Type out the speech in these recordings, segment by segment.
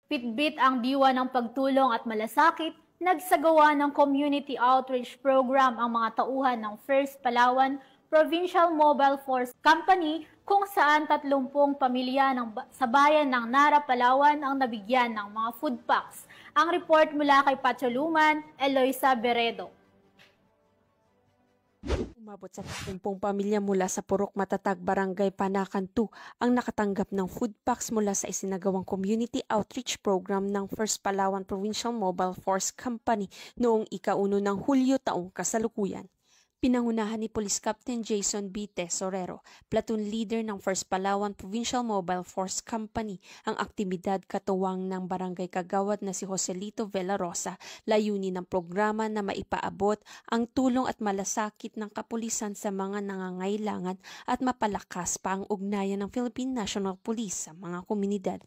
Bitbit ang diwa ng pagtulong at malasakit, nagsagawa ng community outreach program ang mga tauhan ng First Palawan Provincial Mobile Force Company kung saan 30 pamilya sa bayan ng Nara, Palawan ang nabigyan ng mga food packs. Ang report mula kay Patcholuman, Eloisa Beredo. Umabot sa 30 pamilya mula sa Purok Matatag, Barangay Panacan 2 ang nakatanggap ng food packs mula sa isinagawang community outreach program ng First Palawan Provincial Mobile Force Company noong ika-1 ng Hulyo taong kasalukuyan. Pinangunahan ni Police Captain Jason B. Tesorero, platoon leader ng First Palawan Provincial Mobile Force Company, ang aktibidad katuwang ng Barangay Kagawad na si Joselito Villarosa, layunin ng programa na maipaabot ang tulong at malasakit ng kapulisan sa mga nangangailangan at mapalakas pa ang ugnayan ng Philippine National Police sa mga komunidad.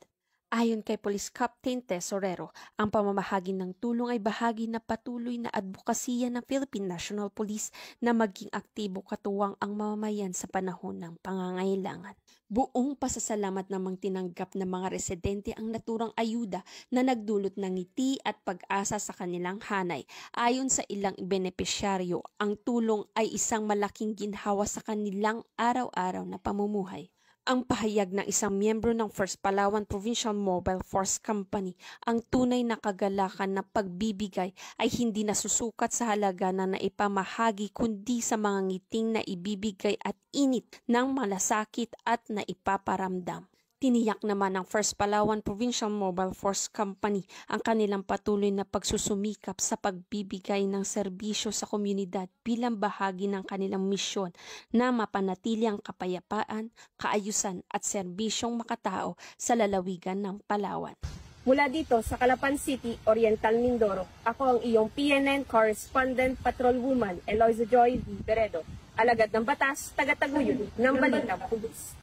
Ayon kay Police Captain Tesorero, ang pamamahagi ng tulong ay bahagi na patuloy na advokasya ng Philippine National Police na maging aktibo katuwang ang mamamayan sa panahon ng pangangailangan. Buong pasasalamat namang tinanggap ng mga residente ang naturang ayuda na nagdulot ng ngiti at pag-asa sa kanilang hanay. Ayon sa ilang benepisyaryo, ang tulong ay isang malaking ginhawa sa kanilang araw-araw na pamumuhay. Ang pahayag ng isang miyembro ng First Palawan Provincial Mobile Force Company, ang tunay na kagalakan na pagbibigay ay hindi nasusukat sa halaga na naipamahagi kundi sa mga ngiting na ibibigay at init ng malasakit at naipaparamdam. Tiniyak naman ng First Palawan Provincial Mobile Force Company ang kanilang patuloy na pagsusumikap sa pagbibigay ng serbisyo sa komunidad bilang bahagi ng kanilang misyon na mapanatili ang kapayapaan, kaayusan at serbisyong makatao sa lalawigan ng Palawan. Mula dito sa Calapan City, Oriental Mindoro, ako ang iyong PNN Correspondent Patrolwoman Eloisa Joy V. Beredo, alagad ng batas, taga-taguyod ng Balitang Pulis.